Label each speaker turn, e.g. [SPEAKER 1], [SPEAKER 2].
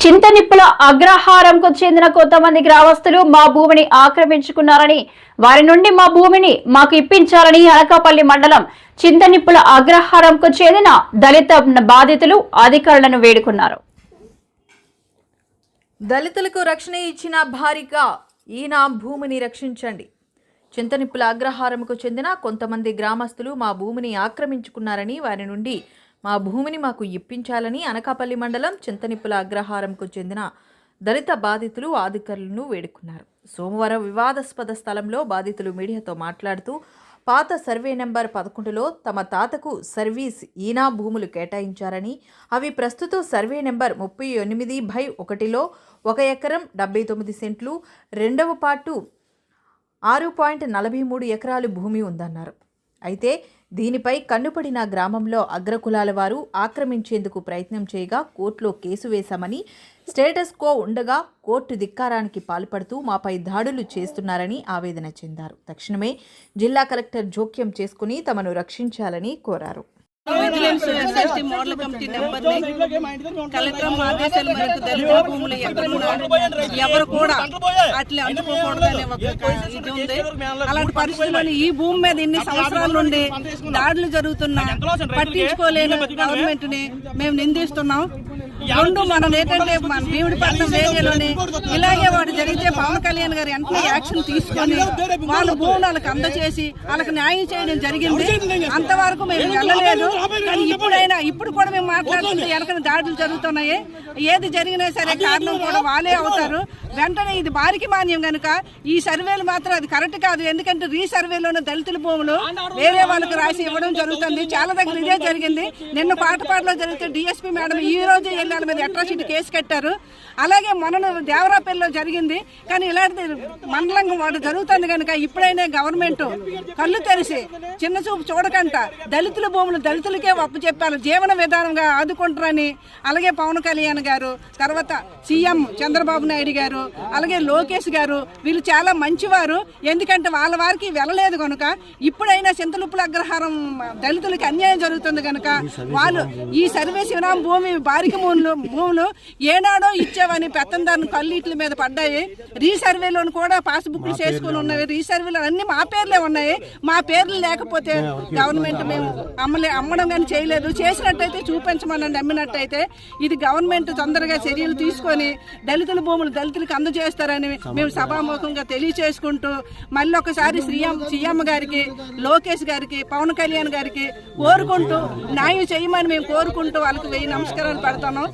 [SPEAKER 1] చింతనిప్పుల అగ్రహారంకు చెందిన కొంతమంది గ్రామస్తులు మా భూమిని ఆక్రమించుకున్నారని, వారి నుండి మా భూమిని మాకు ఇప్పించాలని అనకాపల్లి మండలం చింతనిప్పుల అగ్రహారంకు చెందిన దళిత బాధితులు అధికారులను వేడుకున్నారు.
[SPEAKER 2] దళితులకు రక్షణ ఇచ్చిన భారీగా ఈయన భూమిని రక్షించండి. చింతనిప్పుల అగ్రహారంకు చెందిన కొంతమంది గ్రామస్తులు మా భూమిని ఆక్రమించుకున్నారని, వారి నుండి మా భూమిని మాకు ఇప్పించాలని అనకాపల్లి మండలం చింతనిప్పుల అగ్రహారంకు చెందిన దళిత బాధితులు అధికారులను వేడుకున్నారు. సోమవారం వివాదాస్పద స్థలంలో బాధితులు మీడియాతో మాట్లాడుతూ పాత సర్వే నెంబర్ 11లో తమ తాతకు సర్వీస్ ఈనా భూములు కేటాయించారని, అవి ప్రస్తుతం సర్వే నెంబర్ 38/1లో 1 ఎకరం 79 సెంట్లు, రెండవ పార్టు 6.43 ఎకరాలు భూమి ఉందన్నారు. అయితే దీనిపై కన్నుపడిన గ్రామంలో అగ్రకులాల వారు ఆక్రమించేందుకు ప్రయత్నం చేయగా కోర్టులో కేసు వేశామని, స్టేటస్ కో ఉండగా కోర్టు ధిక్కారానికి పాల్పడుతూ మాపై దాడులు చేస్తున్నారని ఆవేదన చెందారు. తక్షణమే జిల్లా కలెక్టర్ జోక్యం చేసుకుని తమను రక్షించాలని కోరారు.
[SPEAKER 3] విజిలెన్స్ ఎస్ఎస్టీ మోడల్ కమిటీ నెంబర్ని కలెక్టర్ ఆదేశాల మేరకు దళిత భూములు ఎవరు కూడా అట్లా అందుకోకూడదనే ఒక ఇది ఉంది. అలాంటి పరిస్థితుల్లో ఈ భూమి మీద ఇన్ని సంవత్సరాల నుండి దాడులు జరుగుతున్నా పట్టించుకోలేని గవర్నమెంట్ ని మేము నిందిస్తున్నాం. రెండు మనం ఏంటంటే మన భీముడిపట్నం ఏరియాలోని ఇలాగే వాడు జరిగితే పవన్ కళ్యాణ్ గారు వెంటనే యాక్షన్ తీసుకొని వాళ్ళ భూములు వాళ్ళకి అందజేసి వాళ్ళకి న్యాయం చేయడం జరిగింది. అంతవరకు మేము వెళ్ళలేదు. కానీ ఇప్పుడు కూడా మేము మాట్లాడుతుంటే వెనకన దాడులు జరుగుతున్నాయి. ఏది జరిగినా సరే కారణం కూడా వాళ్ళే అవుతారు. వెంటనే ఇది బారికి మాన్యం కనుక ఈ సర్వేలు మాత్రం అది కరెక్ట్ కాదు. ఎందుకంటే రీసర్వేలోని దళితుల భూములు వేరే వాళ్ళకి రాసి ఇవ్వడం జరుగుతుంది. చాలా దగ్గర ఇదే జరిగింది. నిన్న పాటపాటలో జరిగితే డిఎస్పీ మేడం ఈ రోజు ఎల్లాల మీద అట్రాసిటీ కేసు కట్టారు. అలాగే మొన్న దేవరాపల్లిలో జరిగింది. కానీ ఇలాంటి మండలంగా వాడు జరుగుతుంది కనుక ఇప్పుడైనా గవర్నమెంట్ కళ్ళు తెరిచి చిన్న చూపు చూడకంట దళితుల భూములు దళితులకే ఒప్పు చెప్పాలి, జీవన విధానంగా ఆదుకుంటారని. అలాగే పవన్ కళ్యాణ్ గారు, తర్వాత సీఎం చంద్రబాబు నాయుడు గారు, అలాగే లోకేష్ గారు వీళ్ళు చాలా మంచివారు. ఎందుకంటే వాళ్ళ వారికి వెళ్ళలేదు కనుక ఇప్పుడైనా చింతనిప్పుల అగ్రహారం దళితులకి అన్యాయం జరుగుతుంది కనుక వాళ్ళు ఈ సర్వే శివనాం భూమి బారిక భూములు ఏనాడో ఇచ్చావని పెత్తందారుని కళ్ళీట్ల మీద పడ్డాయి. రీసర్వేలో కూడా పాస్బుక్లు చేసుకుని ఉన్నవి. రీసర్వేలో అన్ని మా పేర్లే ఉన్నాయి. మా పేర్లు లేకపోతే గవర్నమెంట్ మేము అమ్మడం కానీ చేయలేదు. చేసినట్టయితే చూపించమని నమ్మినట్టయితే ఇది గవర్నమెంట్ తొందరగా చర్యలు తీసుకొని దళితుల భూములు దళితులకు అందజేస్తారని మేము సభాముఖంగా తెలియచేసుకుంటూ మళ్ళీ ఒకసారి సీఎం గారికి, లోకేష్ గారికి, పవన్ కళ్యాణ్ గారికి కోరుకుంటూ న్యాయం చేయమని మేము కోరుకుంటూ వాళ్ళకి 1000 నమస్కారాలు పెడతాను.